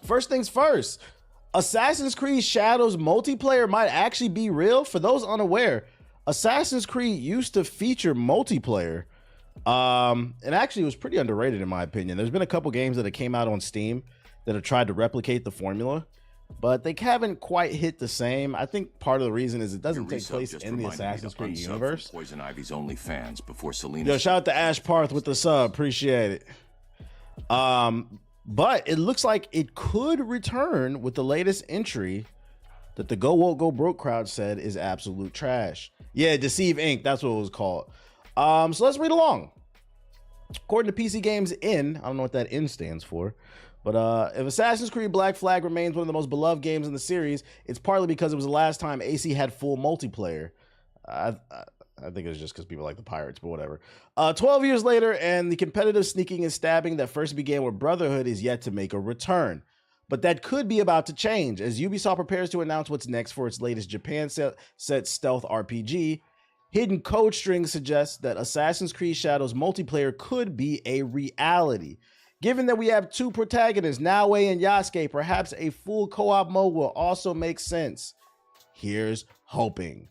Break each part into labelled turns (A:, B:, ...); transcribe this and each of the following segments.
A: First things first, Assassin's Creed Shadows multiplayer might actually be real. For those unaware, Assassin's Creed used to feature multiplayer. And actually it was pretty underrated in my opinion. There's been a couple games that have came out on Steam that have tried to replicate the formula, but they haven't quite hit the same. I think part of the reason is it doesn't take place in the Assassin's Creed universe.
B: Poison Ivy's only fans before Selena.
A: Yo, shout out to Ash Parth with the sub. Appreciate it. But it looks like it could return with the latest entry that the Go Woke Go Broke crowd said is absolute trash. Yeah, Deceive Inc. That's what it was called. So let's read along. According to PC Games In, I don't know what that N stands for, but if Assassin's Creed Black Flag remains one of the most beloved games in the series, it's partly because it was the last time AC had full multiplayer. I think it was just because people like the pirates, but whatever. 12 years later, and the competitive sneaking and stabbing that first began with Brotherhood is yet to make a return. But that could be about to change as Ubisoft prepares to announce what's next for its latest Japan set stealth RPG. Hidden code strings suggest that Assassin's Creed Shadows multiplayer could be a reality. Given that we have two protagonists, Naoe and Yasuke, perhaps a full co-op mode will also make sense. Here's hoping.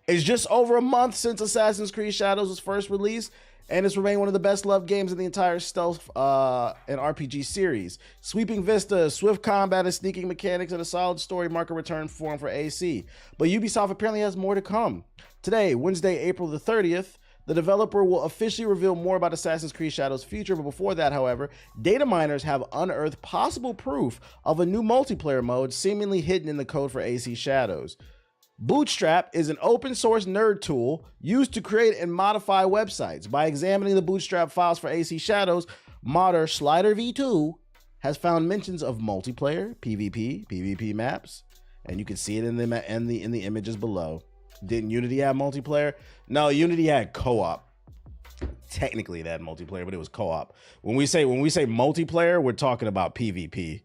A: It's just over a month since Assassin's Creed Shadows was first released, and it's remained one of the best loved games in the entire stealth and RPG series. Sweeping vista, swift combat, and sneaking mechanics, and a solid story mark a return form for AC. But Ubisoft apparently has more to come. Today, Wednesday, April the 30th, the developer will officially reveal more about Assassin's Creed Shadows' future, but before that, however, data miners have unearthed possible proof of a new multiplayer mode seemingly hidden in the code for AC Shadows. Bootstrap is an open source nerd tool used to create and modify websites. By examining the Bootstrap files for AC Shadows, modder Slider V2 has found mentions of multiplayer, PvP, PvP maps, and you can see it in the images below. Didn't Unity have multiplayer? No, Unity had co-op. Technically, they had multiplayer, but it was co-op. When we say multiplayer, we're talking about PvP.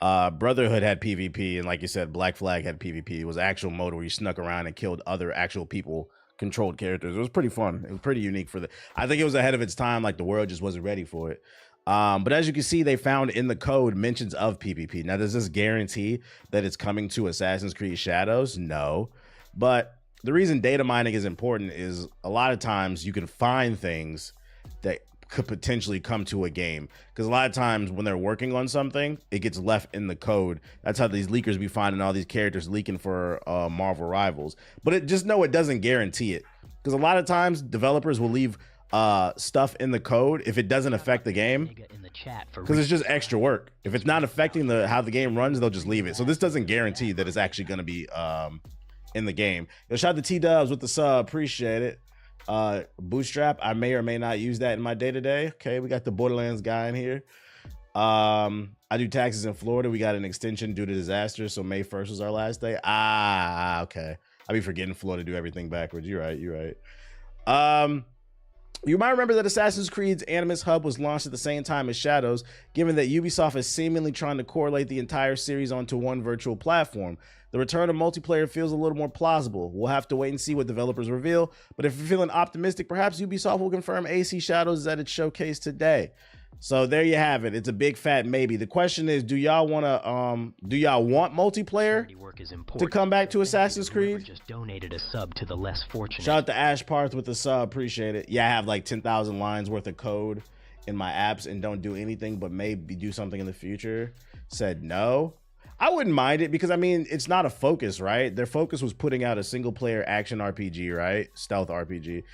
A: Brotherhood had PvP, and like you said, Black Flag had PvP. It was actual mode where you snuck around and killed other actual people, controlled characters. It was pretty fun. It was pretty unique I think it was ahead of its time. Like the world just wasn't ready for it. But as you can see, they found in the code mentions of PvP. Now, does this guarantee that it's coming to Assassin's Creed Shadows? No, but the reason data mining is important is a lot of times you can find things that could potentially come to a game, because a lot of times when they're working on something, it gets left in the code. That's how these leakers be finding all these characters leaking for Marvel Rivals. But it doesn't guarantee it, because a lot of times developers will leave stuff in the code if it doesn't affect the game, because it's just extra work. If it's not affecting how the game runs, they'll just leave it. So this doesn't guarantee that it's actually going to be in the game. Yo, shout out to T-Dubs with the sub, appreciate it. Bootstrap, I may or may not use that in my day-to-day. Okay, we got the Borderlands guy in here. I do taxes in Florida. We got an extension due to disaster, so May 1st was our last day. Okay. I be forgetting Florida do everything backwards. You're right. You might remember that Assassin's Creed's Animus Hub was launched at the same time as Shadows, given that Ubisoft is seemingly trying to correlate the entire series onto one virtual platform. The return of multiplayer feels a little more plausible. We'll have to wait and see what developers reveal, but if you're feeling optimistic, perhaps Ubisoft will confirm AC Shadows at its showcase today. So there you have it. It's a big fat maybe. The question is, do y'all want multiplayer to come back to Assassin's Creed?
C: Just donated a sub to the less fortunate.
A: Shout out to Ash Parth with the sub, appreciate it. Yeah, I have like 10,000 lines worth of code in my apps and don't do anything but maybe do something in the future. Said no. I wouldn't mind it, because I mean, it's not a focus, right? Their focus was putting out a single player action RPG, right? Stealth RPG.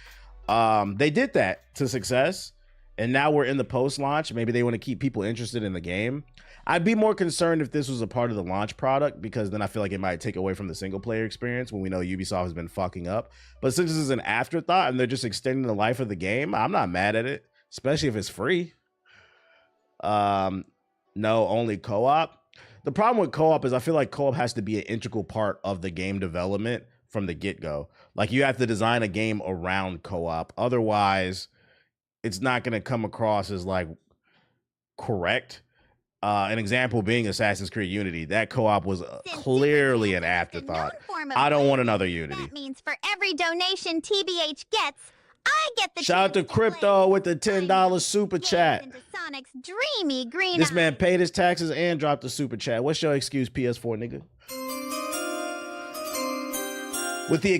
A: They did that to success, and now we're in the post-launch. Maybe they want to keep people interested in the game. I'd be more concerned if this was a part of the launch product, because then I feel like it might take away from the single player experience when we know Ubisoft has been fucking up. But since this is an afterthought and they're just extending the life of the game, I'm not mad at it, especially if it's free. No, only co-op. The problem with co-op is I feel like co-op has to be an integral part of the game development from the get-go. Like, you have to design a game around co-op. Otherwise, it's not going to come across as like correct. An example being Assassin's Creed Unity. That co-op was clearly an afterthought. I don't want another Unity.
D: That means for every donation TBH gets, I get the
A: Shout out to
D: chance play
A: Crypto with the
D: I
A: $10 super
D: gaze
A: chat.
D: into Sonic's dreamy green
A: This man
D: eyes.
A: paid his taxes and dropped the super chat. What's your excuse, PS4 nigga? With the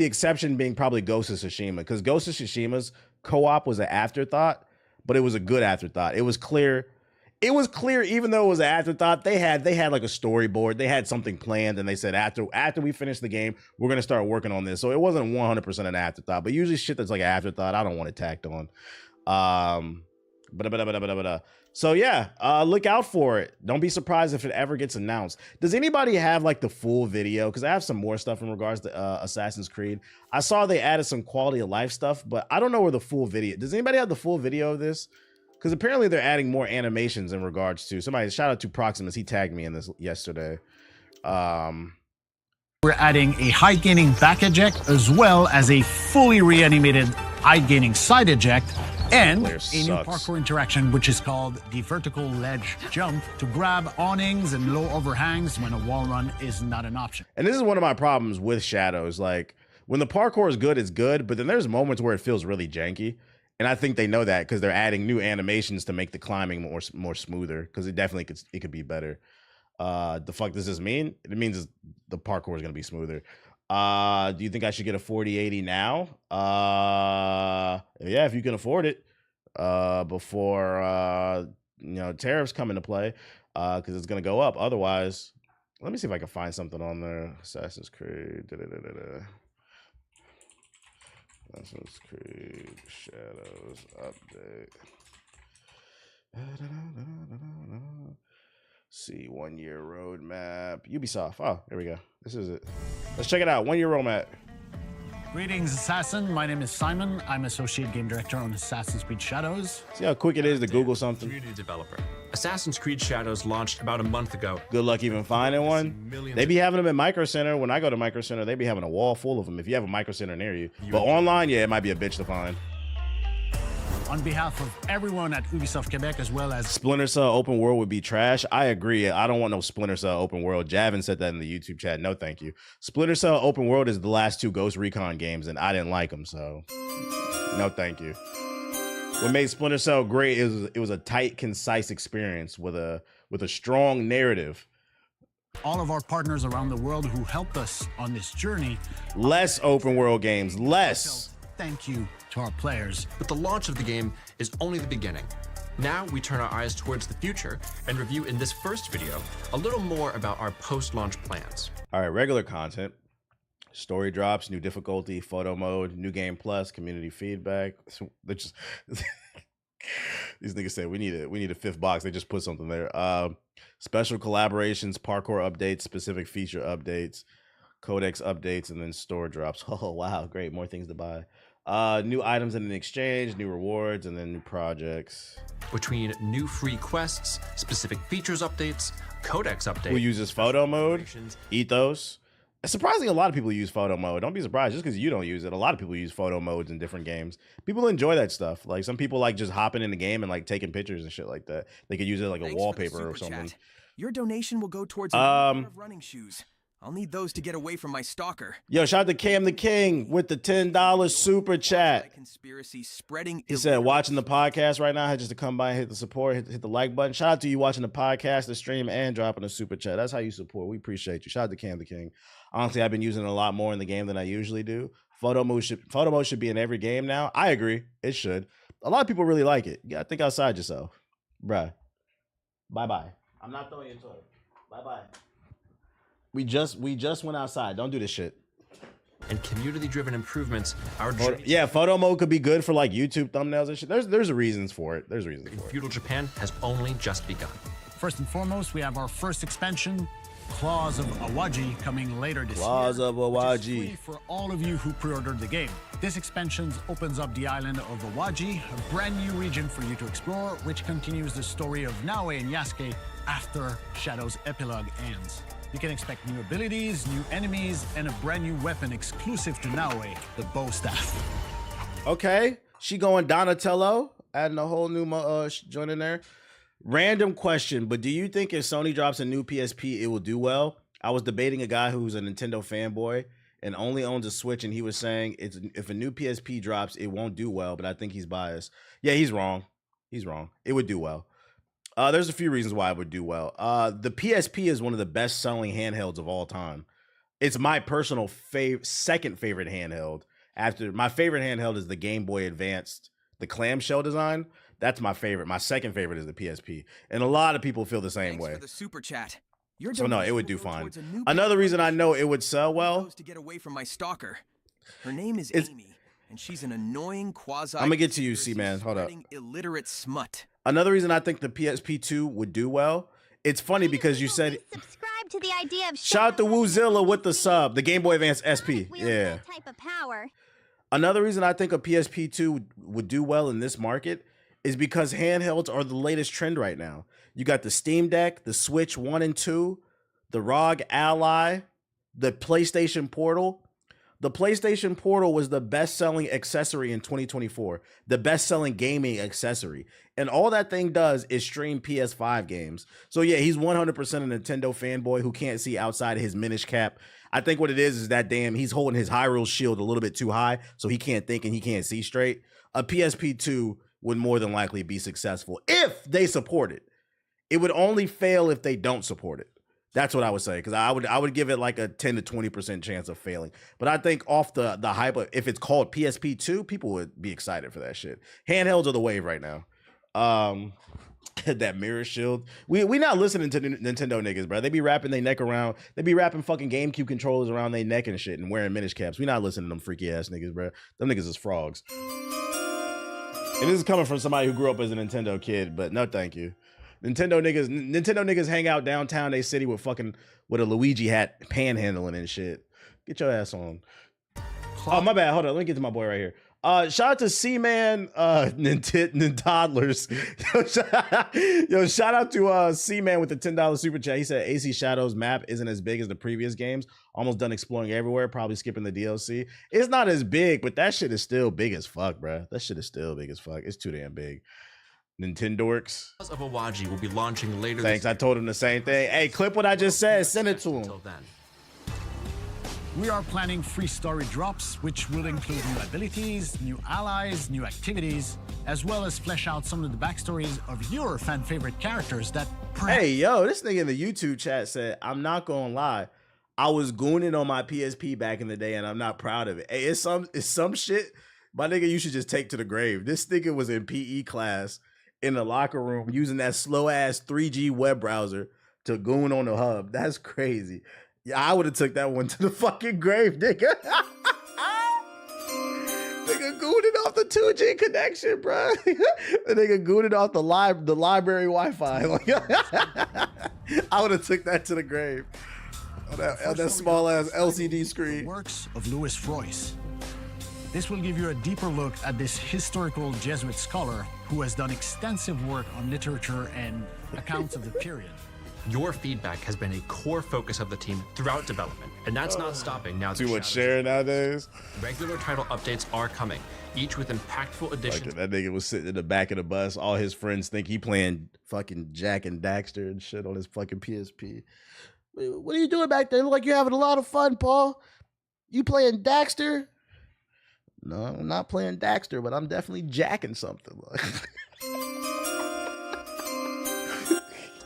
A: exception being probably Ghost of Tsushima, because Ghost of Tsushima's co-op was an afterthought, but it was a good afterthought. It was clear. It was clear, even though it was an afterthought, they had like a storyboard. They had something planned, and they said after we finish the game, we're gonna start working on this. So it wasn't 100% an afterthought, but usually shit that's like an afterthought, I don't want it tacked on. So yeah, look out for it. Don't be surprised if it ever gets announced. Does anybody have like the full video? Because I have some more stuff in regards to Assassin's Creed. I saw they added some quality of life stuff, but I don't know where the full video. Does anybody have the full video of this? Because apparently they're adding more animations in regards to somebody. Shout out to Proximus. He tagged me in this yesterday.
E: We're adding a height gaining back eject as well as a fully reanimated height gaining side eject and
A: Player
E: a new
A: sucks.
E: parkour interaction which is called the vertical ledge jump to grab awnings and low overhangs when a wall run is not an option.
A: And this is one of my problems with Shadows. Like when the parkour is good, it's good, but then there's moments where it feels really janky. And I think they know that because they're adding new animations to make the climbing more smoother. Because it definitely could be better. The fuck does this mean? It means the parkour is gonna be smoother. Do you think I should get a 4080 now? Yeah, if you can afford it. Before tariffs come into play. Because it's gonna go up. Otherwise, let me see if I can find something on there. Assassin's Creed. Assassin's Creed Shadows update. See, 1 year roadmap. Ubisoft. Oh, here we go. This is it. Let's check it out. 1 year roadmap.
E: Greetings, Assassin. My name is Simon. I'm Associate Game Director on Assassin's Creed Shadows.
A: See how quick it is to Google something.
F: Community developer. Assassin's Creed Shadows launched about a month ago.
A: Good luck even finding one. They be having them at Micro Center. When I go to Micro Center, they be having a wall full of them. If you have a Micro Center near you, but online, yeah, it might be a bitch to find.
E: On behalf of everyone at Ubisoft Quebec as well as
A: Splinter Cell open world would be trash. I agree. I don't want no Splinter Cell open world. Javin said that in the YouTube chat. No, thank you. Splinter Cell open world is the last two Ghost Recon games, and I didn't like them, so no, thank you. What made Splinter Cell great is it was a tight, concise experience with a strong narrative.
E: all of our partners around the world who helped us on this journey.
A: Less open world games, less.
E: Thank you to our players.
F: But the launch of the game is only the beginning. Now we turn our eyes towards the future and review in this first video a little more about our post-launch plans.
A: All right, regular content, story drops, new difficulty, photo mode, new game plus, community feedback. They're just these niggas said we need a fifth box. They just put something there. Special collaborations, parkour updates, specific feature updates, codex updates, and then store drops. Oh wow, great! More things to buy. New items in an exchange, new rewards, and then new projects.
F: Between new free quests, specific features updates, codex updates.
A: Who uses photo mode? Ethos. Surprisingly, a lot of people use photo mode. Don't be surprised just because you don't use it. A lot of people use photo modes in different games. People enjoy that stuff. Like some people like just hopping in the game and like taking pictures and shit like that. They could use it like a wallpaper or something.
G: Your donation will go towards a pair of running shoes. I'll need those to get away from my stalker.
A: Yo, shout out to Cam the King with the $10 super chat.
G: Conspiracy spreading.
A: He said, watching the podcast right now, I had just to come by and hit the support, hit the like button. Shout out to you watching the podcast, the stream, and dropping a super chat. That's how you support. We appreciate you. Shout out to Cam the King. Honestly, I've been using it a lot more in the game than I usually do. Photo mode should be in every game now. I agree. It should. A lot of people really like it. You gotta think outside yourself. Bruh. Bye-bye. I'm not throwing you into it. Bye-bye. We just went outside. Don't do this shit.
F: And community-driven improvements. Our
A: photo mode could be good for like YouTube thumbnails and shit. There's reasons for it. There's reasons for it.
F: Feudal Japan has only just begun.
E: First and foremost, we have our first expansion, Claws of Awaji, coming later this year.
A: Claws of Awaji.
E: Which is free for all of you who pre-ordered the game. This expansion opens up the island of Awaji, a brand new region for you to explore, which continues the story of Naoe and Yasuke after Shadow's epilogue ends. You can expect new abilities, new enemies, and a brand new weapon exclusive to Naoe, the bow staff.
A: Okay, she going Donatello, adding a whole new joint in there. Random question, but do you think if Sony drops a new PSP, it will do well? I was debating a guy who's a Nintendo fanboy, and only owns a Switch, and he was saying if a new PSP drops, it won't do well, but I think he's biased. Yeah, he's wrong. He's wrong. It would do well. There's a few reasons why it would do well. The PSP is one of the best-selling handhelds of all time. It's my personal second favorite handheld. After my favorite handheld is the Game Boy Advanced, the clamshell design. That's my favorite. My second favorite is the PSP, and a lot of people feel the same way.
G: For the super chat.
A: So no, it would do fine. Another reason I know it would sell well.
G: To get away from my stalker. Her name is Amy, and she's an annoying quasi.
A: I'm gonna get to you, C-Man. Hold up.
G: Illiterate smut.
A: Another reason I think the PSP 2 would do well. It's funny because you said.
D: Subscribe to the idea of.
A: Shout out to Woozilla with the sub, the Game Boy Advance SP. Yeah.
D: Type of power.
A: Another reason I think a PSP 2 would do well in this market is because handhelds are the latest trend right now. You got the Steam Deck, the Switch 1 and 2, the ROG Ally, the PlayStation Portal. The PlayStation Portal was the best-selling accessory in 2024, the best-selling gaming accessory. And all that thing does is stream PS5 games. So yeah, he's 100% a Nintendo fanboy who can't see outside his Minish cap. I think what it is that he's holding his Hyrule shield a little bit too high, so he can't think and he can't see straight. A PSP 2 would more than likely be successful if they support it. It would only fail if they don't support it. That's what I would say, because I would give it like a 10 to 20% chance of failing. But I think off the hype of, if it's called PSP 2, people would be excited for that shit. Handhelds are the wave right now. That mirror shield. We not listening to Nintendo niggas, bro. They be wrapping their neck around. They be wrapping fucking GameCube controllers around their neck and shit and wearing Minish caps. We not listening to them freaky ass niggas, bro. Them niggas is frogs. And this is coming from somebody who grew up as a Nintendo kid, but no thank you. Nintendo niggas hang out downtown they city with a Luigi hat panhandling and shit. Get your ass on. Oh, my bad. Hold on. Let me get to my boy right here. Shout out to C-Man Toddlers. Yo, shout out to C-Man with the $10 super chat. He said AC Shadows map isn't as big as the previous games. Almost done exploring everywhere, probably skipping the DLC. It's not as big, but that shit is still big as fuck, bro. That shit is still big as fuck. It's too damn big. Nintendorks.
F: Of Awaji will be launching later.
A: Thanks. I told him the same thing. Hey, clip what I just said. Send it to him.
F: Until then.
E: We are planning free story drops, which will include new abilities, new allies, new activities, as well as flesh out some of the backstories of your fan favorite characters that
A: Hey, yo, this nigga in the YouTube chat said, I'm not gonna lie. I was gooning on my PSP back in the day and I'm not proud of it. Hey, it's some shit, my nigga, you should just take to the grave. This nigga was in PE class in the locker room using that slow ass 3G web browser to goon on the hub. That's crazy. Yeah, I would have took that one to the fucking grave, nigga. Nigga gooning off the 2G connection, bro. The nigga gooning off the library Wi-Fi. I would have took that to the grave. On that small ass LCD screen.
E: Works of Louis Royce. This will give you a deeper look at this historical Jesuit scholar who has done extensive work on literature and accounts of the period.
F: Your feedback has been a core focus of the team throughout development, and that's not stopping now.
A: Too much sharing nowadays.
F: Regular title updates are coming, each with impactful additions.
A: Like that nigga was sitting in the back of the bus. All his friends think he playing fucking Jack and Daxter and shit on his fucking PSP. What are you doing back there? Look like you're having a lot of fun, Paul. You playing Daxter? No, I'm not playing Daxter, but I'm definitely jacking something.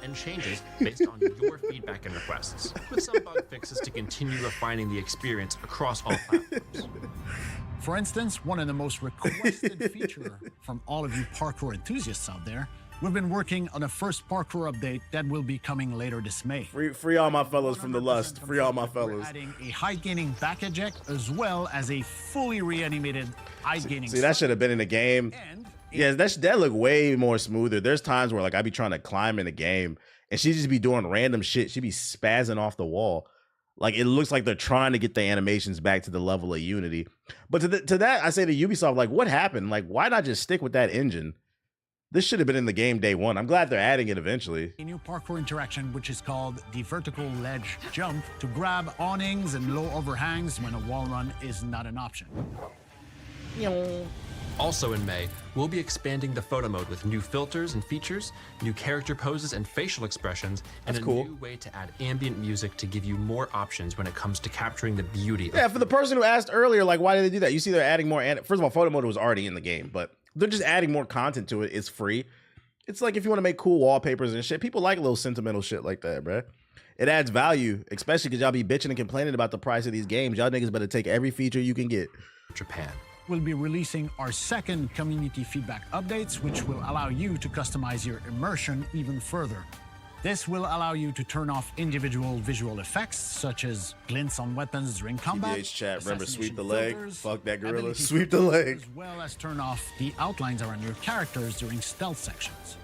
F: And changes based on your feedback and requests, with some bug fixes to continue refining the experience across all platforms.
E: For instance, one of the most requested features from all of you parkour enthusiasts out there, we've been working on a first parkour update that will be coming later this May.
A: Free all my fellas from the lust. Free all my fellas.
E: We're adding a height-gaining back eject as well as a fully reanimated height-gaining.
A: See, that should have been in the game. Yeah, that look way more smoother. There's times where like I be trying to climb in the game and she just be doing random shit. She be spazzing off the wall. Like it looks like they're trying to get the animations back to the level of Unity. But to that, I say to Ubisoft, like what happened? Like why not just stick with that engine? This should have been in the game day one. I'm glad they're adding it eventually.
E: A new parkour interaction, which is called the vertical ledge jump, to grab awnings and low overhangs when a wall run is not an option.
F: Also in May, we'll be expanding the photo mode with new filters and features, new character poses and facial expressions, and
A: That's
F: a
A: cool.
F: new way to add ambient music to give you more options when it comes to capturing the beauty
A: Yeah,
F: of
A: for the person who asked earlier, like, why did they do that? You see, they're adding more. First of all, photo mode was already in the game, but they're just adding more content to it. It's free. It's like if you want to make cool wallpapers and shit, people like a little sentimental shit like that, bruh. It adds value, especially because y'all be bitching and complaining about the price of these games. Y'all niggas better take every feature you can get.
F: Japan.
E: We'll be releasing our second community feedback updates, which will allow you to customize your immersion even further. This will allow you to turn off individual visual effects, such as glints on weapons during combat.
A: TBH chat, remember, sweep
E: assassination
A: the leg.
E: filters,
A: Fuck that gorilla.
E: ability
A: Sweep the
E: filters,
A: leg.
E: As well as turn off the outlines around your characters during stealth sections.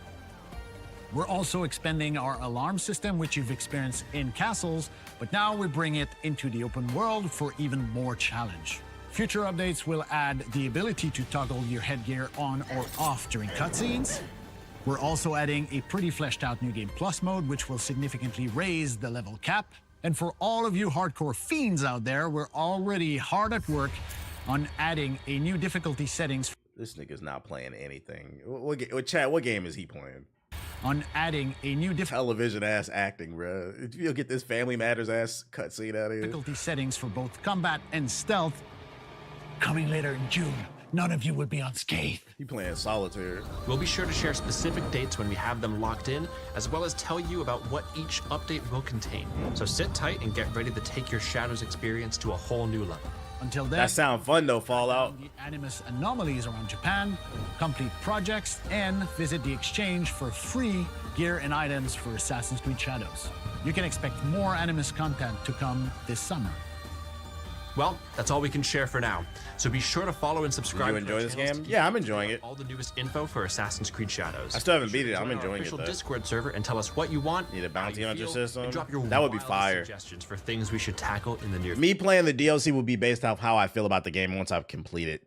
E: We're also expanding our alarm system, which you've experienced in castles, but now we bring it into the open world for even more challenge. Future updates will add the ability to toggle your headgear on or off during cutscenes. We're also adding a pretty fleshed out New Game Plus mode, which will significantly raise the level cap. And for all of you hardcore fiends out there, we're already hard at work on adding a new difficulty settings.
A: This nigga's not playing anything. Chat, what game is he playing?
E: On adding a new
A: Television ass acting, bro. You'll get this Family Matters ass cutscene out of here.
E: difficulty settings for both combat and stealth. Coming later in June, none of you will be unscathed.
A: He playing solitaire.
F: We'll be sure to share specific dates when we have them locked in, as well as tell you about what each update will contain. So sit tight and get ready to take your Shadows experience to a whole new level.
E: Until then,
A: That sound fun though, Fallout.
E: the Animus anomalies around Japan, complete projects, and visit the exchange for free gear and items for Assassin's Creed Shadows. You can expect more Animus content to come this summer.
F: Well, that's all we can share for now. So be sure to follow and subscribe.
A: You
F: to our
A: enjoy this
F: channels
A: game?
F: to
A: Yeah,
F: keep
A: I'm
F: up
A: enjoying
F: with
A: it.
F: all the newest info for Assassin's Creed Shadows.
A: I still haven't beat it.
F: Be sure
A: I'm
F: to join our
A: enjoying it
F: official
A: though.
F: Discord server and tell us what you want.
A: Need a bounty
F: how you
A: hunter
F: feel,
A: system?
F: And drop your
A: That would be
F: wildest
A: fire.
F: Suggestions for things we should tackle in the near future.
A: Me playing the DLC will be based off how I feel about the game once I've completed.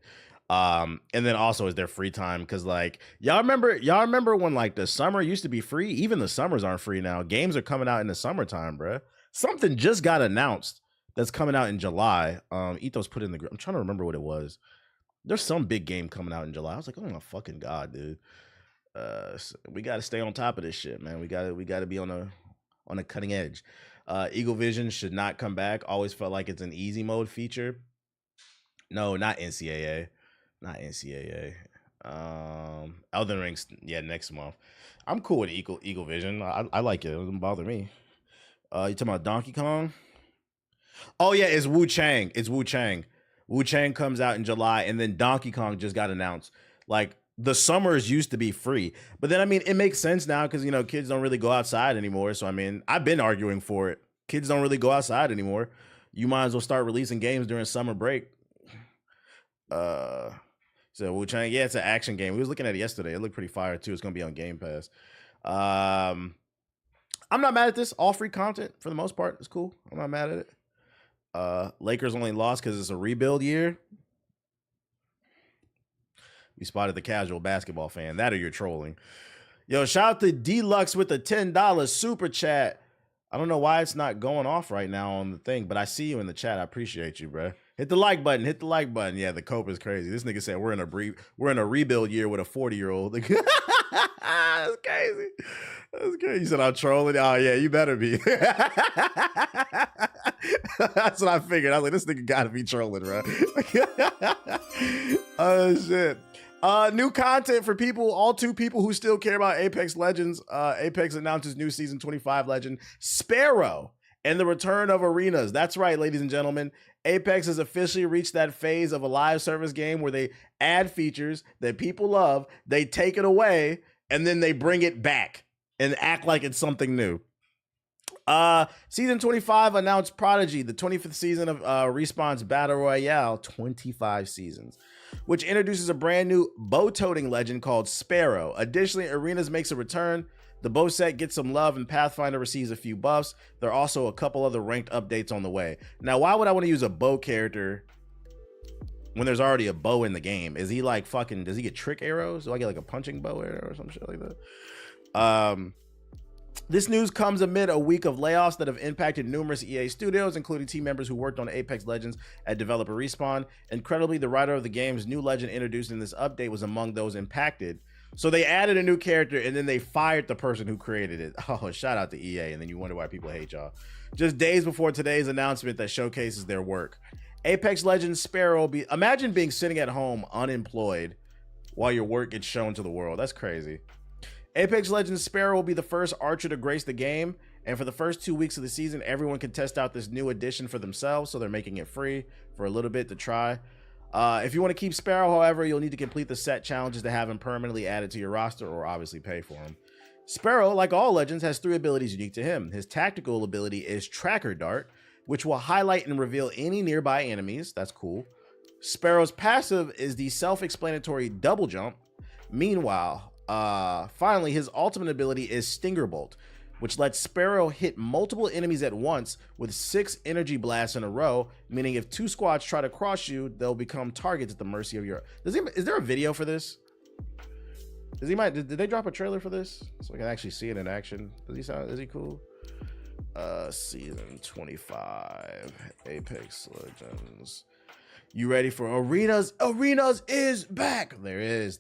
A: And then also is there free time, because like y'all remember when like the summer used to be free? Even the summers aren't free now. Games are coming out in the summertime, bruh. Something just got announced that's coming out in July. Ethos put in the I'm trying to remember what it was. There's some big game coming out in July. I was like, oh my fucking god, dude. So we got to stay on top of this shit, man. We got to be on a cutting edge. Eagle Vision should not come back. Always felt like it's an easy mode feature. No, not NCAA. Not NCAA. Elden Ring's, yeah, next month. I'm cool with Eagle Vision. I like it. It doesn't bother me. You talking about Donkey Kong? Oh yeah, it's Wu Chang. It's Wu Chang. Wu Chang comes out in July, and then Donkey Kong just got announced. Like the summers used to be free, but then I mean it makes sense now because kids don't really go outside anymore. So I mean I've been arguing for it. Kids don't really go outside anymore. You might as well start releasing games during summer break. So Wu Chang, yeah, it's an action game. We was looking at it yesterday. It looked pretty fire too. It's gonna be on Game Pass. I'm not mad at this. All free content for the most part. It's cool. I'm not mad at it. Lakers only lost because it's a rebuild year. We spotted the casual basketball fan. That or you're trolling. Yo, shout out to Deluxe with the $10 super chat. I don't know why it's not going off right now on the thing, but I see you in the chat. I appreciate you, bro. Hit the like button. Hit the like button. Yeah, the cope is crazy. This nigga said we're in a rebuild year with a 40-year-old. That's crazy. That's crazy. You said I'm trolling. Oh yeah, you better be. That's what I figured. I was like, this nigga gotta be trolling, bro. Oh shit. New content for people, all two people who still care about Apex Legends. Apex announces new Season 25 legend, Sparrow, and the return of arenas. That's right, ladies and gentlemen. Apex has officially reached that phase of a live service game where they add features that people love, they take it away, and then they bring it back and act like it's something new. Season 25 announced Prodigy, the 25th season of Respawn's Battle Royale, 25 seasons, which introduces a brand new bow-toting legend called Sparrow. Additionally, Arenas makes a return. The bow set gets some love, and Pathfinder receives a few buffs. There are also a couple other ranked updates on the way. Now, why would I want to use a bow character when there's already a bow in the game? Is he like fucking, does he get trick arrows? Do I get like a punching bow arrow or some shit like that? This news comes amid a week of layoffs that have impacted numerous EA studios, including team members who worked on Apex Legends at developer Respawn. Incredibly, the writer of the game's new legend introduced in this update was among those impacted. So they added a new character and then they fired the person who created it. Oh, shout out to EA, and then you wonder why people hate y'all. Just days before today's announcement that showcases their work. Apex Legends Sparrow imagine being sitting at home unemployed while your work gets shown to the world. That's crazy. Apex Legends Sparrow will be the first archer to grace the game, and for the first 2 weeks of the season, everyone can test out this new addition for themselves, so they're making it free for a little bit to try. If you want to keep Sparrow, however, you'll need to complete the set challenges to have him permanently added to your roster, or obviously pay for him. Sparrow, like all Legends, has 3 abilities unique to him. His tactical ability is Tracker Dart, which will highlight and reveal any nearby enemies. That's cool. Sparrow's passive is the self-explanatory Double Jump. Meanwhile, finally, his ultimate ability is Stinger Bolt, which lets Sparrow hit multiple enemies at once with 6 energy blasts in a row, meaning if 2 squads try to cross you, they'll become targets at the mercy of your... Is there a video for this? Did they drop a trailer for this? So I can actually see it in action. Is he cool? Season 25, Apex Legends. You ready for Arenas? Arenas is back! There is.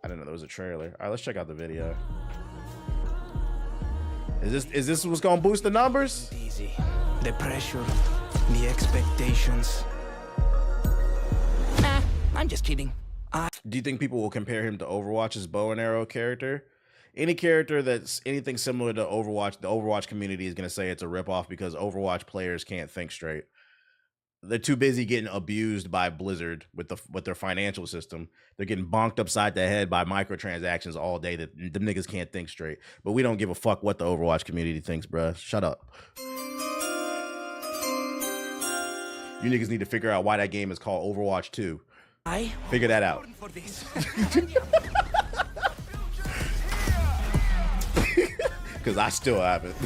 A: I didn't know there was a trailer. All right, let's check out the video. Is this what's gonna boost the numbers?
G: Easy. The pressure, the expectations. Nah, I'm just kidding.
A: Do you think people will compare him to Overwatch's bow and arrow character? Any character that's anything similar to Overwatch, the Overwatch community is gonna say it's a ripoff because Overwatch players can't think straight. They're too busy getting abused by Blizzard with their financial system. They're getting bonked upside the head by microtransactions all day that the niggas can't think straight. But we don't give a fuck what the Overwatch community thinks, bruh. Shut up. You niggas need to figure out why that game is called Overwatch 2. Figure that out. Because I still haven't.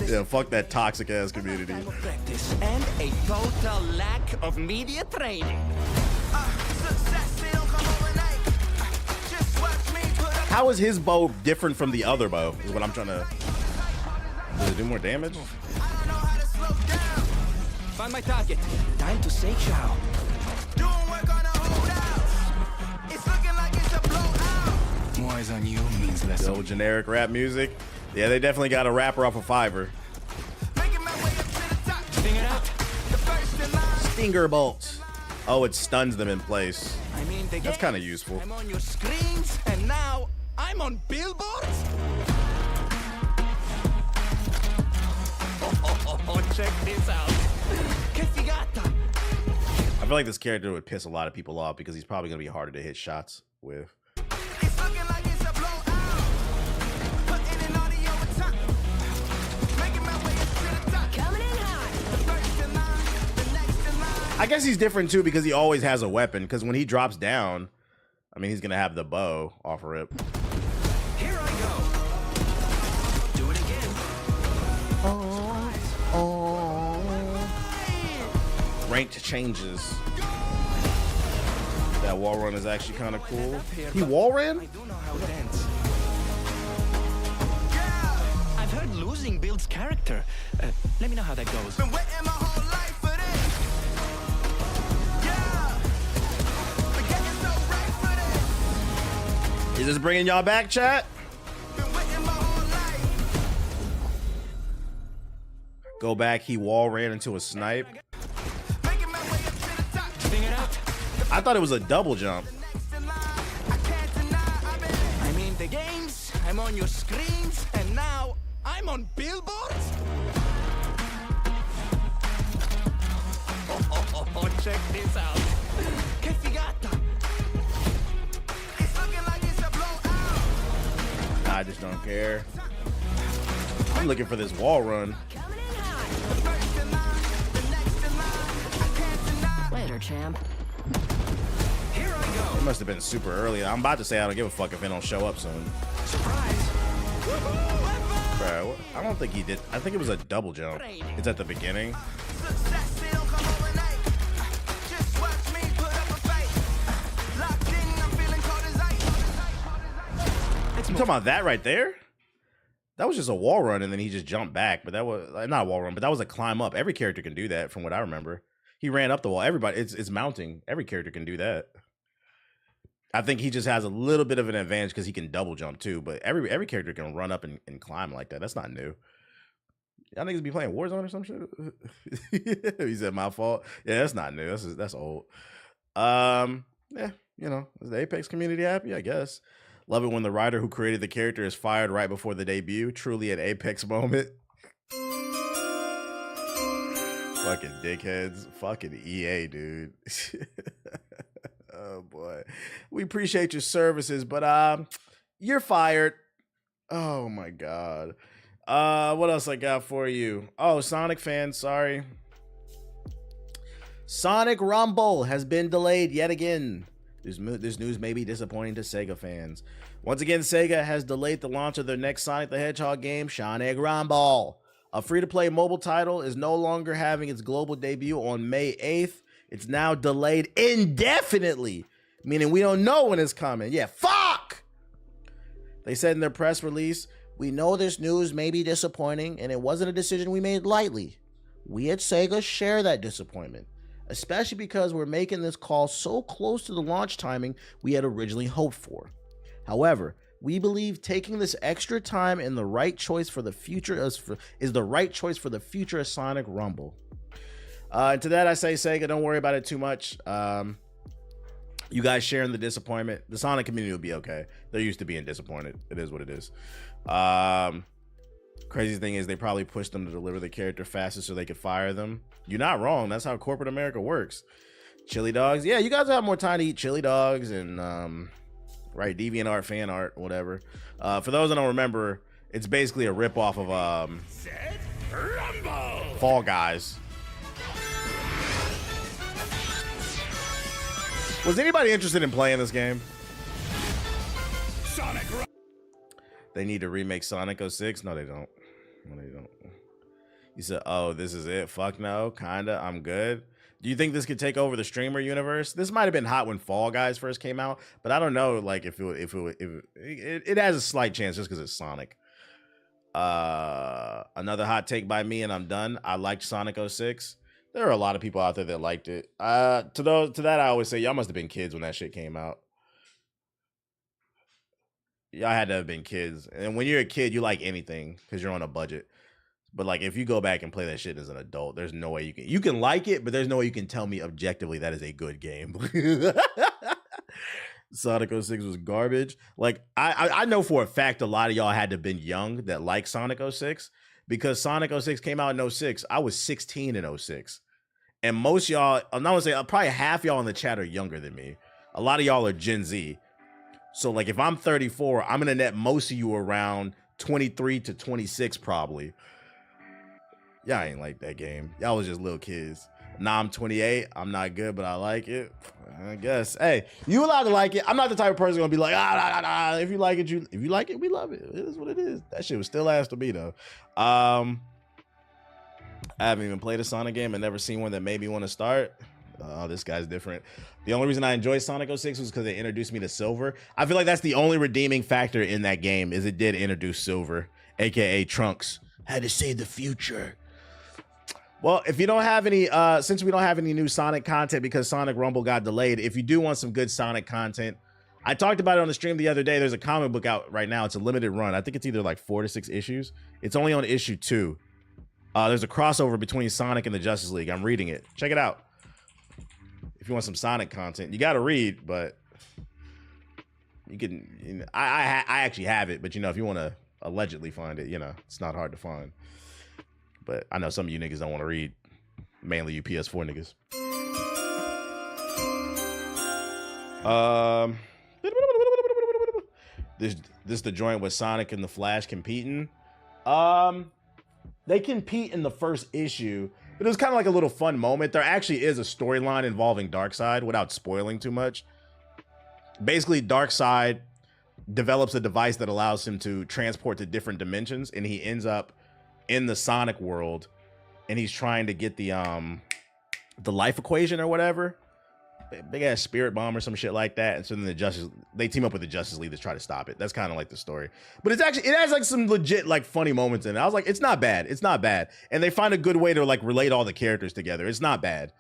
A: Yeah, fuck that toxic ass community.
G: And a total lack of media training.
A: How is his bow different from the other bow? Is what I'm trying to. Does it do more damage?
G: Find my target. Time to say ciao. More eyes on you means less.
A: Yo, generic rap music. Yeah, they definitely got a rapper off of Fiverr. Stinger Bolt. Oh, it stuns them in place.
G: I mean,
A: that's kind of useful.
G: I'm on your screens, and now I'm on billboards. Oh, check this out. Que figata.
A: I feel like this character would piss a lot of people off because he's probably gonna be harder to hit shots with. I guess he's different too because he always has a weapon. Because when he drops down, I mean, he's gonna have the bow off rip.
G: Here I go. Do it again.
A: Ranked changes. That wall run is actually kind of cool. He wall ran?
G: I don't know how it ends. I've heard losing builds character. Let me know how that goes.
A: Is this bringing y'all back, chat? Go back, he wall ran into a snipe. I thought it was a double jump.
G: I mean, the games, I'm on your screens, and now I'm on billboards? Oh, check this out. Que figata.
A: I just don't care. I'm looking for this wall run.
H: Later, champ.
G: Here I go.
A: It must have been super early. I'm about to say I don't give a fuck if it don't show up soon.
G: Surprise.
A: Bro, I don't think he did. I think it was a double jump. It's at the beginning. You talking about that right there? That was just a wall run, and then he just jumped back. But that was not a wall run, but that was a climb up. Every character can do that, from what I remember. He ran up the wall. Everybody, it's mounting. Every character can do that. I think he just has a little bit of an advantage because he can double jump too. But every character can run up and climb like that. That's not new. Y'all niggas be playing Warzone or some shit. He said my fault. Yeah, that's not new. That's old. Yeah, you know, is the Apex community happy? I guess. Love it when the writer who created the character is fired right before the debut. Truly an Apex moment. Fucking dickheads. Fucking EA, dude. Oh boy. We appreciate your services, but you're fired. Oh my god. What else I got for you? Oh, Sonic fans, sorry. Sonic Rumble has been delayed yet again. This news may be disappointing to Sega fans. Once again, Sega has delayed the launch of their next Sonic the Hedgehog game, Sonic Rumble. A free-to-play mobile title is no longer having its global debut on May 8th. It's now delayed indefinitely, meaning we don't know when it's coming. Yeah, fuck! They said in their press release, "We know this news may be disappointing, and it wasn't a decision we made lightly. We at Sega share that disappointment, especially because we're making this call so close to the launch timing we had originally hoped for. However, we believe taking this extra time is the right choice for the future of Sonic Rumble." And to that I say, Sega, don't worry about it too much. You guys sharing the disappointment. The Sonic community will be okay. They're used to being disappointed. It is what it is. Crazy thing is they probably pushed them to deliver the character faster so they could fire them. You're not wrong. That's how corporate America works. Chili dogs. Yeah, you guys have more time to eat chili dogs and right, DeviantArt, fan art, whatever. For those that don't remember, it's basically a ripoff of Fall Guys. Was anybody interested in playing this game? They need to remake Sonic 06? No, they don't. No, they don't. You said, oh, this is it? Fuck no, kinda, I'm good. Do you think this could take over the streamer universe? This might have been hot when Fall Guys first came out, but I don't know, like, if it has a slight chance just because it's Sonic. Another hot take by me, and I'm done. I liked Sonic 06. There are a lot of people out there that liked it. To that, I always say, y'all must have been kids when that shit came out. Y'all had to have been kids. And when you're a kid, you like anything because you're on a budget. But like, if you go back and play that shit as an adult, there's no way you can like it, but there's no way you can tell me objectively that is a good game. Sonic 06 was garbage. Like, I know for a fact a lot of y'all had to have been young that like Sonic 06 because Sonic 06 came out in 06. I was 16 in 06. And most y'all, I'm not gonna say, probably half y'all in the chat are younger than me. A lot of y'all are Gen Z. So like, if I'm 34, I'm gonna net most of you around 23 to 26 probably. Y'all ain't like that game. Y'all was just little kids. Now I'm 28. I'm not good, but I like it. I guess. Hey, you allowed to like it. I'm not the type of person gonna be like, if you like it, we love it. It is what it is. That shit was still ass to me though. I haven't even played a Sonic game and never seen one that made me want to start. Oh, this guy's different. The only reason I enjoyed Sonic 06 was because they introduced me to Silver. I feel like that's the only redeeming factor in that game is it did introduce Silver, aka Trunks. Had to save the future. Well, if you don't have any, since we don't have any new Sonic content because Sonic Rumble got delayed, if you do want some good Sonic content, I talked about it on the stream the other day. There's a comic book out right now. It's a limited run. I think it's either like 4 to 6 issues. It's only on issue 2. There's a crossover between Sonic and the Justice League. I'm reading it. Check it out. If you want some Sonic content, you got to read, but you can. You know, I actually have it, but you know, if you want to allegedly find it, you know, it's not hard to find. But I know some of you niggas don't want to read, mainly you PS4 niggas. This the joint with Sonic and the Flash competing. They compete in the first issue, but it was kind of like a little fun moment. There actually is a storyline involving Darkseid without spoiling too much. Basically, Darkseid develops a device that allows him to transport to different dimensions, and he ends up in the Sonic world, and he's trying to get the life equation or whatever. big ass spirit bomb or some shit like that. And so then they team up with the Justice League to try to stop it. That's kind of like the story. But it has like some legit like funny moments in it. I was like, it's not bad. It's not bad. And they find a good way to like relate all the characters together. It's not bad.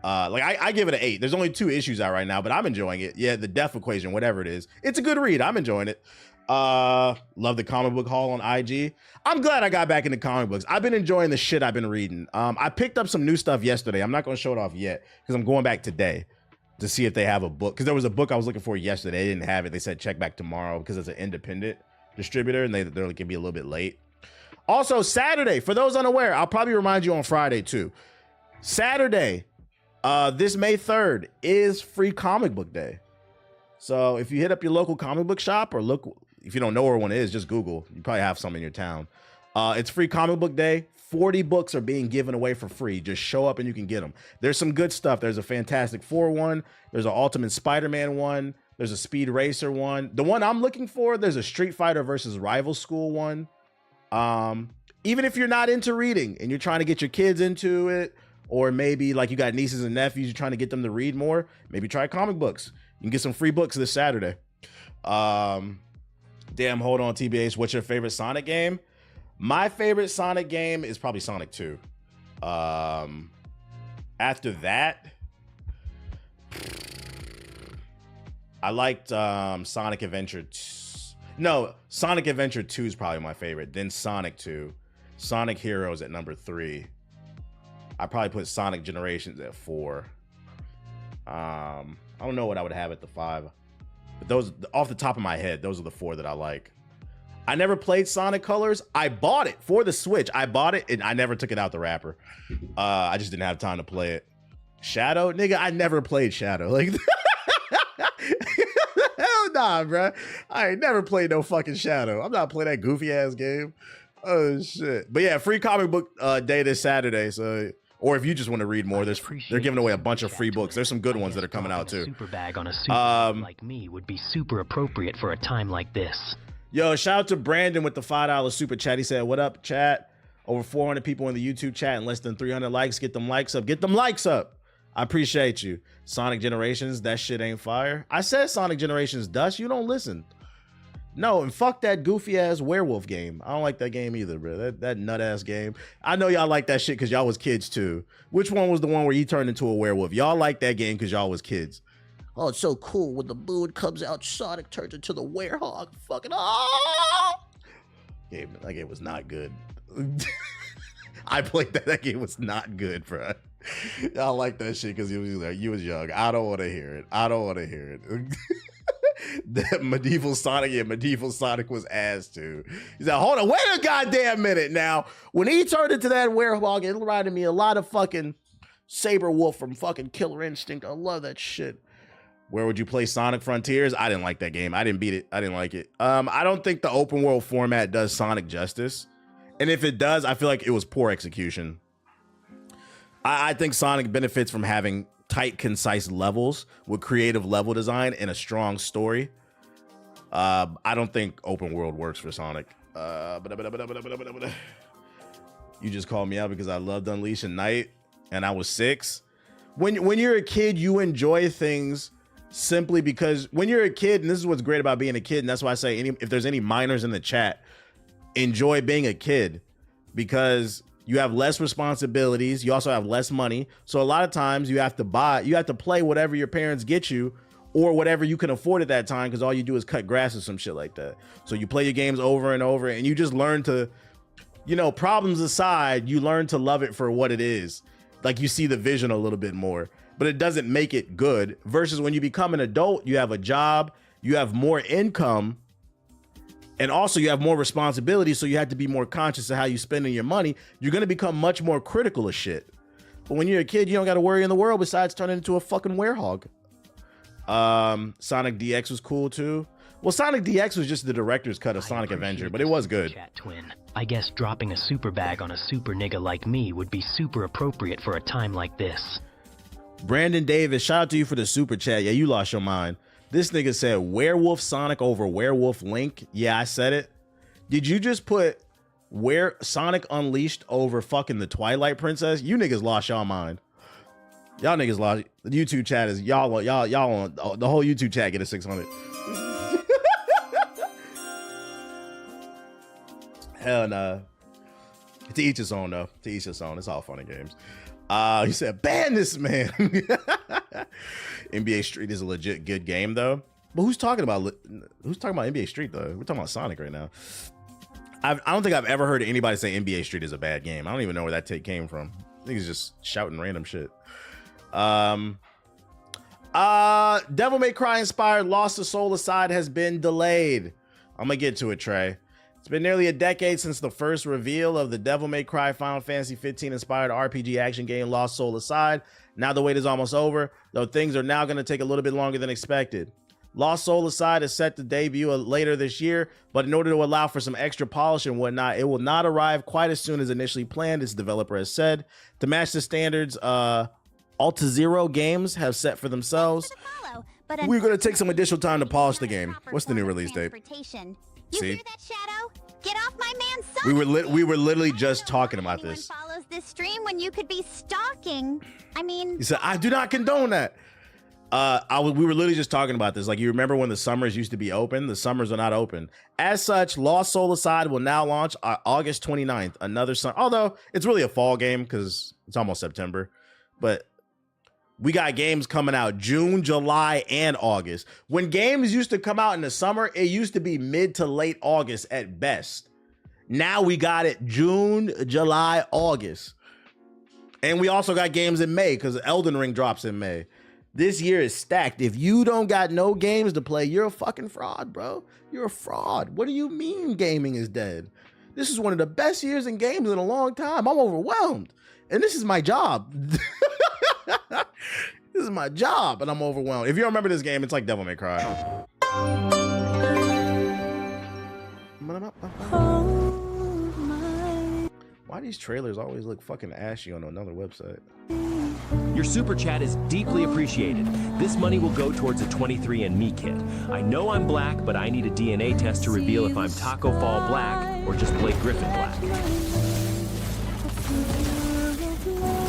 A: Like I give it an 8. There's only 2 issues out right now, but I'm enjoying it. Yeah, the Death Equation, whatever it is. It's a good read. I'm enjoying it. Love the comic book haul on IG. I'm glad I got back into comic books. I've been enjoying the shit I've been reading. I picked up some new stuff yesterday. I'm not going to show it off yet because I'm going back today to see if they have a book. Because there was a book I was looking for yesterday. They didn't have it. They said check back tomorrow because it's an independent distributor and they're going to be a little bit late. Also, Saturday, for those unaware, I'll probably remind you on Friday too. Saturday, this May 3rd is Free Comic Book Day. So if you hit up your local comic book shop or look, if you don't know where one is, just Google. You probably have some in your town. It's Free Comic Book Day. 40 books are being given away for free. Just show up and you can get them. There's some good stuff. There's a Fantastic Four one. There's an Ultimate Spider-Man one. There's a Speed Racer one. The one I'm looking for, there's a Street Fighter versus Rival School one. Even if you're not into reading and you're trying to get your kids into it, or maybe like you got nieces and nephews, you're trying to get them to read more, maybe try comic books. You can get some free books this Saturday. Damn, hold on, TBH. What's your favorite Sonic game? My favorite Sonic game is probably Sonic 2. After that, I liked Sonic Adventure 2. No, Sonic Adventure 2 is probably my favorite. Then Sonic 2. Sonic Heroes at number 3. I probably put Sonic Generations at 4. I don't know what I would have at the 5. But those, off the top of my head, those are the 4 that I like. I never played Sonic Colors. I bought it for the Switch. I bought it and I never took it out the wrapper. I just didn't have time to play it. Shadow? Nigga, I never played Shadow. Like, hell nah, bro. I ain't never played no fucking Shadow. I'm not playing that goofy ass game. Oh, shit. But yeah, Free Comic Book Day this Saturday. So, or if you just want to read more, they're giving away a bunch of free books. There's some good ones that are coming out too.
C: Super bag on a super like me would be super appropriate for a time like this.
A: Yo, shout out to Brandon with the $5 super chat. He said, what up, chat? Over 400 people in the YouTube chat and less than 300 likes. Get them likes up. Get them likes up. I appreciate you. Sonic Generations, that shit ain't fire. I said Sonic Generations dust. You don't listen. No, and fuck that goofy ass werewolf game. I don't like that game either, bro. That nut ass game. I know y'all like that shit because y'all was kids too. Which one was the one where he turned into a werewolf? Y'all like that game because y'all was kids. Oh, it's so cool. When the moon comes out, Sonic turns into the werehog. Fucking Game, that game was not good. I played that. That game was not good, bro. Y'all like that shit because you was young. I don't want to hear it. I don't want to hear it. That Medieval Sonic, yeah, Medieval Sonic was ass too. He's like, hold on, wait a goddamn minute now. When he turned into that werewolf, it reminded me a lot of fucking Saber Wolf from fucking Killer Instinct. I love that shit. Where would you play Sonic Frontiers? I didn't like that game. I didn't beat it. I didn't like it. I don't think the open world format does Sonic justice. And if it does, I feel like it was poor execution. I think Sonic benefits from having tight, concise levels with creative level design and a strong story. I don't think open world works for Sonic. You just called me out because I loved Unleashing Night and I was 6. When you're a kid, you enjoy things simply because when you're a kid, and this is what's great about being a kid, and that's why I say if there's any minors in the chat, enjoy being a kid because you have less responsibilities. You also have less money. So a lot of times you have to play whatever your parents get you or whatever you can afford at that time because all you do is cut grass or some shit like that. So you play your games over and over and you just learn to, problems aside, you learn to love it for what it is. Like you see the vision a little bit more, but it doesn't make it good versus when you become an adult, you have a job, you have more income, and also you have more responsibility, so you have to be more conscious of how you're spending your money. You're going to become much more critical of shit. But when you're a kid, you don't got to worry in the world besides turning into a fucking werehog. Sonic DX was cool too. Well, Sonic DX was just the director's cut of Sonic Adventure, but it was good.
C: Chat twin. I guess dropping a super bag on a super nigga like me would be super appropriate for a time like this.
A: Brandon Davis, shout out to you for the super chat. Yeah, you lost your mind. This nigga said Werewolf Sonic over Werewolf Link. Yeah, I said it. Did you just put Sonic Unleashed over fucking the Twilight Princess? You niggas lost your mind. Y'all niggas lost. The YouTube chat is y'all on the whole YouTube chat get a 600. Hell nah. To each his own though. To each his own. It's all fun and games. He said, ban this man. NBA Street is a legit good game though. But who's talking about NBA Street though? We're talking about Sonic right now. I don't think I've ever heard anybody say NBA Street is a bad game. I don't even know where that take came from. I think he's just shouting random shit. Devil May Cry inspired Lost to Soul Aside has been delayed. I'm gonna get to it, Trey. It's been nearly a decade since the first reveal of the Devil May Cry Final Fantasy 15 inspired RPG action game Lost Soul Aside. Now the wait is almost over, though things are now going to take a little bit longer than expected. Lost Soul Aside is set to debut later this year, but in order to allow for some extra polish and whatnot, it will not arrive quite as soon as initially planned, its developer has said. To match the standards Altazero Games have set for themselves, we're going to take some additional time to polish the game. What's the new release date?
D: You hear that, Shadow? Get off my man's son.
A: We were literally just talking about this.
D: Follows this stream when you could be stalking. I mean,
A: he said, I do not condone that. We were literally just talking about this. Like, you remember when the summers used to be open? The summers are not open. As such, Lost Soul Aside will now launch August 29th. Another although it's really a fall game because it's almost September. But we got games coming out June, July, and August. When games used to come out in the summer, it used to be mid to late August at best. Now we got it June, July, August. And we also got games in May because Elden Ring drops in May. This year is stacked. If you don't got no games to play, you're a fucking fraud, bro. You're a fraud. What do you mean gaming is dead? This is one of the best years in games in a long time. I'm overwhelmed. And this is my job. This is my job, and I'm overwhelmed. If you don't remember this game, it's like Devil May Cry. Why these trailers always look fucking ashy on another website?
H: Your super chat is deeply appreciated. This money will go towards a 23andMe kit. I know I'm black, but I need a DNA test to reveal if I'm Taco Fall black or just Blake Griffin black.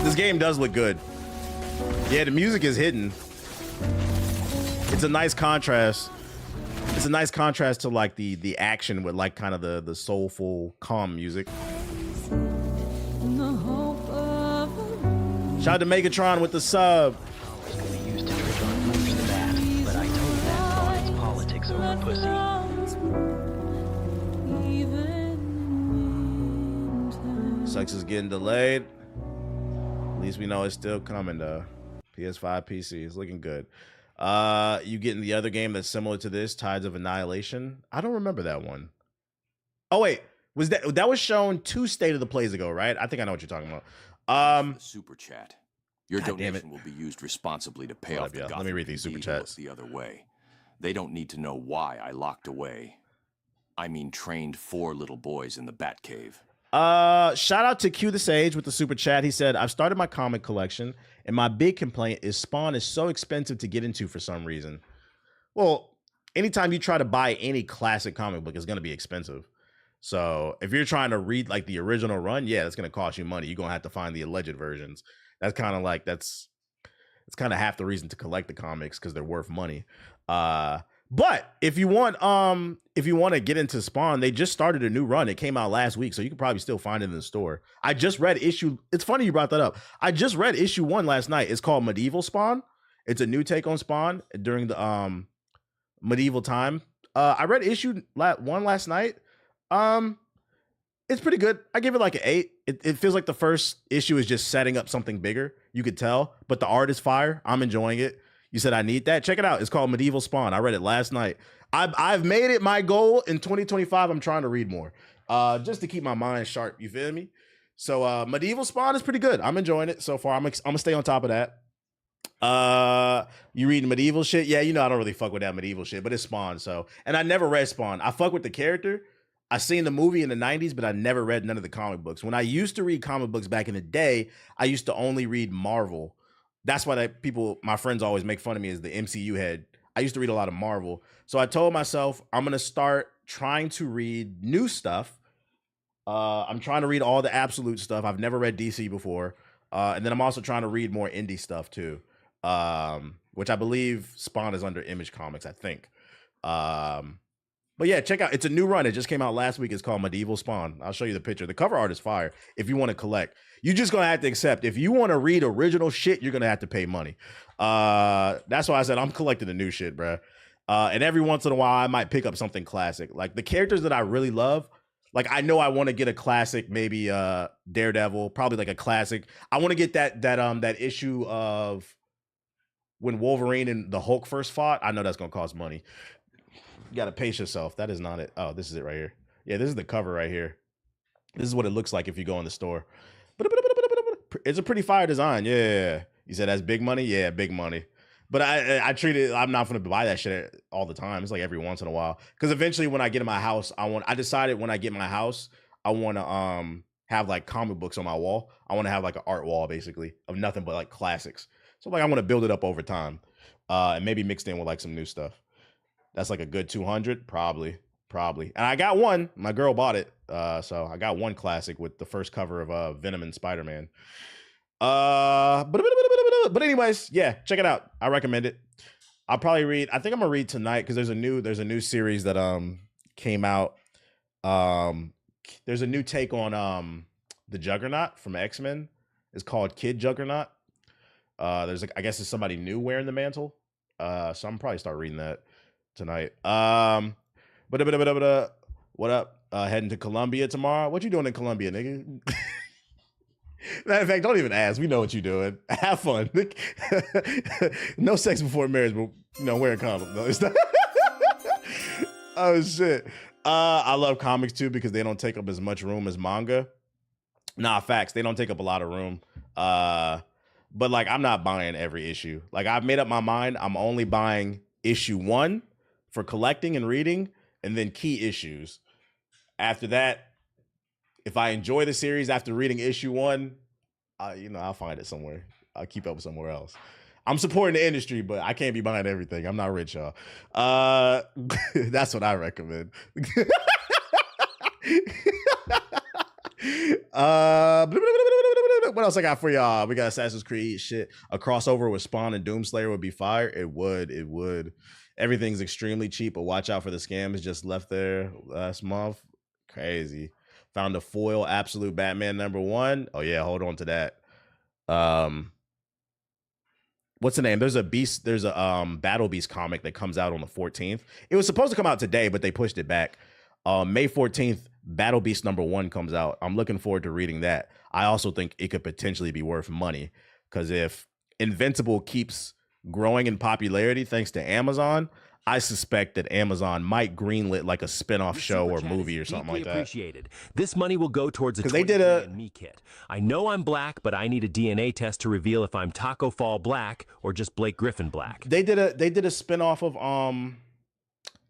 A: This game does look good. Yeah, the music is hidden. It's a nice contrast. It's a nice contrast to like the action with like kind of the soulful, calm music. Shout out to Megatron with the sub.
C: I was going to use to trick on Bruce the Bat, but I told that fraud it's politics over pussy.
A: Sucks is getting delayed. At least we know it's still coming though. PS5, PC is looking good. You getting the other game that's similar to this, Tides of Annihilation? I don't remember that one. Oh wait, was that was shown 2 State of the Plays ago, right? I think I know what you're talking about.
B: The super chat. Your
A: God
B: donation will be used responsibly to pay off the
A: Let me read these super chats.
B: The other way. They don't need to know why I locked away. I mean, trained 4 little boys in the Batcave.
A: Shout out to Q the Sage with the super chat. He said, I've started my comic collection, and my big complaint is Spawn is so expensive to get into for some reason. Well, anytime you try to buy any classic comic book, it's going to be expensive. So if you're trying to read like the original run, yeah, that's going to cost you money. You're going to have to find the alleged versions. That's kind of like, it's kind of half the reason to collect the comics because they're worth money. But if you want to get into Spawn, they just started a new run. It came out last week, so you can probably still find it in the store. I just read it's funny you brought that up. I just read issue 1 last night. It's called Medieval Spawn. It's a new take on Spawn during the medieval time. I read issue 1 last night. It's pretty good. I give it like an 8. It feels like the first issue is just setting up something bigger. You could tell, but the art is fire. I'm enjoying it. You said I need that. Check it out. It's called Medieval Spawn. I read it last night. I've made it my goal in 2025. I'm trying to read more, just to keep my mind sharp. You feel me? So Medieval Spawn is pretty good. I'm enjoying it so far. I'm gonna stay on top of that. You reading medieval shit? Yeah, you know I don't really fuck with that medieval shit, but it's Spawn. So, and I never read Spawn. I fuck with the character. I seen the movie in the 90s, but I never read none of the comic books. When I used to read comic books back in the day, I used to only read Marvel. That's why my friends always make fun of me as the MCU head. I used to read a lot of Marvel. So I told myself I'm going to start trying to read new stuff. I'm trying to read all the Absolute stuff. I've never read DC before. And then I'm also trying to read more indie stuff too, which I believe Spawn is under Image Comics, I think. But yeah, check out. It's a new run. It just came out last week. It's called Medieval Spawn. I'll show you the picture. The cover art is fire. If you want to collect, you're just gonna have to accept. If you want to read original shit, you're gonna have to pay money. That's why I said I'm collecting the new shit, bro. And every once in a while, I might pick up something classic. Like the characters that I really love. Like I know I want to get a classic, maybe Daredevil, probably like a classic. I want to get that issue of when Wolverine and the Hulk first fought. I know that's gonna cost money. You gotta pace yourself. That is not it. Oh, this is it right here. Yeah, this is the cover right here. This is what it looks like if you go in the store. It's a pretty fire design. Yeah. You said that's big money? Yeah, big money. But I treat it, I'm not gonna buy that shit all the time. It's like every once in a while. Because eventually when I get in my house, I decided when I get my house, I wanna have like comic books on my wall. I wanna have like an art wall basically of nothing but like classics. So like I wanna build it up over time. And maybe mixed in with like some new stuff. That's like a good 200, probably. And I got one. My girl bought it, so I got one classic with the first cover of Venom and Spider-Man. But anyways, yeah, check it out. I recommend it. I'll probably read. I think I'm gonna read tonight because there's a new series that came out. There's a new take on the Juggernaut from X-Men. It's called Kid Juggernaut. There's like I guess it's somebody new wearing the mantle. So I'm probably start reading that tonight. What up? Heading to Colombia tomorrow. What you doing in Colombia, nigga? Matter of fact, don't even ask. We know what you're doing. Have fun. No sex before marriage, but wear a condom. No, it's not. Oh shit. I love comics too because they don't take up as much room as manga. Nah, facts. They don't take up a lot of room. But like I'm not buying every issue. Like I've made up my mind. I'm only buying issue 1 for collecting and reading, and then key issues. After that, if I enjoy the series after reading issue 1, I'll find it somewhere. I'll keep up with somewhere else. I'm supporting the industry, but I can't be buying everything. I'm not rich, y'all. That's what I recommend. What else I got for y'all? We got Assassin's Creed shit. A crossover with Spawn and Doomslayer would be fire. It would. Everything's extremely cheap, but watch out for the scams just left there last month. Crazy. Found a foil Absolute Batman #1. Oh yeah, hold on to that. What's the name? There's a Battle Beast comic that comes out on the 14th. It was supposed to come out today, but they pushed it back. May 14th, Battle Beast #1 comes out. I'm looking forward to reading that. I also think it could potentially be worth money because if Invincible keeps growing in popularity thanks to Amazon, I suspect that Amazon might greenlit like a spin-off show or movie or something like that.
H: Appreciated. This money will go towards a
A: 23andMe
H: kit. I know I'm black, but I need a DNA test to reveal if I'm Taco Fall black or just Blake Griffin black.
A: They did a spin-off of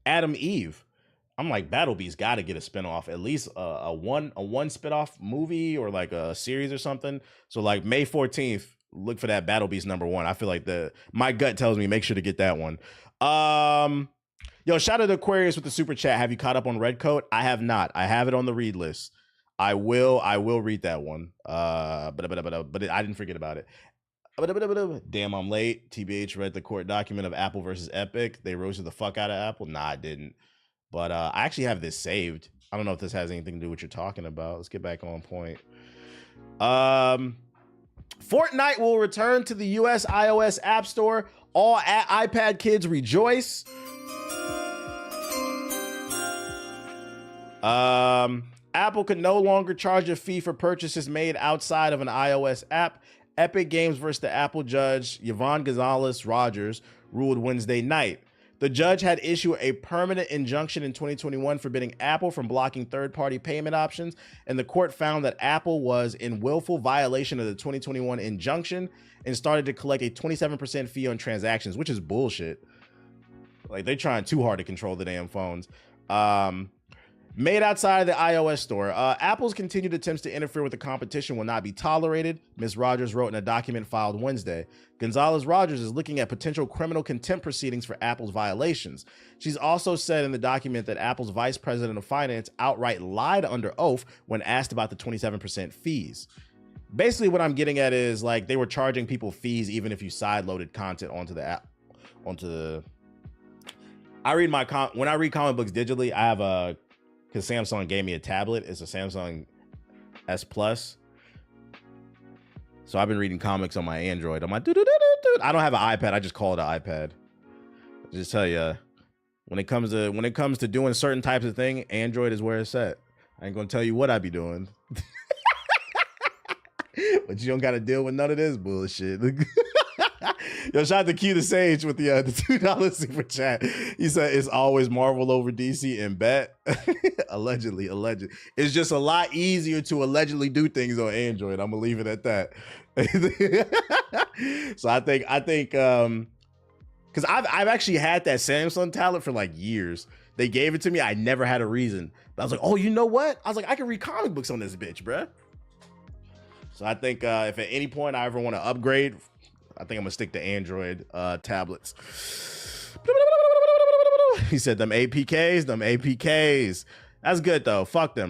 A: Adam Eve. I'm like, Battle Beast got to get a spinoff, at least a one spinoff movie or like a series or something. So like May 14th, look for that Battle Beast #1. I feel like my gut tells me make sure to get that one. Yo, shout out to Aquarius with the super chat. Have you caught up on Redcoat? I have not. I have it on the read list. I will read that one. But I didn't forget about it. Damn, I'm late. TBH read the court document of Apple versus Epic. They roasted the fuck out of Apple. Nah, I didn't. But I actually have this saved. I don't know if this has anything to do with what you're talking about. Let's get back on point. Fortnite will return to the US iOS App Store. All iPad kids rejoice. Apple can no longer charge a fee for purchases made outside of an iOS app. Epic Games versus the Apple judge Yvonne Gonzalez Rogers ruled Wednesday night. The judge had issued a permanent injunction in 2021 forbidding Apple from blocking third-party payment options, and the court found that Apple was in willful violation of the 2021 injunction and started to collect a 27% fee on transactions, which is bullshit. Like, they're trying too hard to control the damn phones. Made outside of the iOS store, Apple's continued attempts to interfere with the competition will not be tolerated, Ms. Rogers wrote in a document filed Wednesday. Gonzalez Rogers is looking at potential criminal contempt proceedings for Apple's violations. She's also said in the document that Apple's vice president of finance outright lied under oath when asked about the 27% fees. basically what I'm getting at is like they were charging people fees even if you side loaded content onto the app, I read when I read comic books digitally, I have because Samsung gave me a tablet. It's a Samsung S Plus. So I've been reading comics on my Android. I'm like, I don't have an iPad. I just call it an iPad. I just tell you, when it comes to doing certain types of thing, Android is where it's at. I ain't gonna tell you what I be doing, but you don't got to deal with none of this bullshit. Yo, shout out to Q the Sage with the $2 super chat. He said it's always Marvel over DC and bet. allegedly. It's just a lot easier to allegedly do things on Android. I'm gonna leave it at that. So I think because I've actually had that Samsung tablet for like years. They gave it to me. I never had a reason. But I was like, oh, you know what? I was like, I can read comic books on this bitch, bruh. So I think if at any point I ever want to upgrade, I think I'm gonna stick to Android tablets. He said them APKs. That's good though. Fuck them.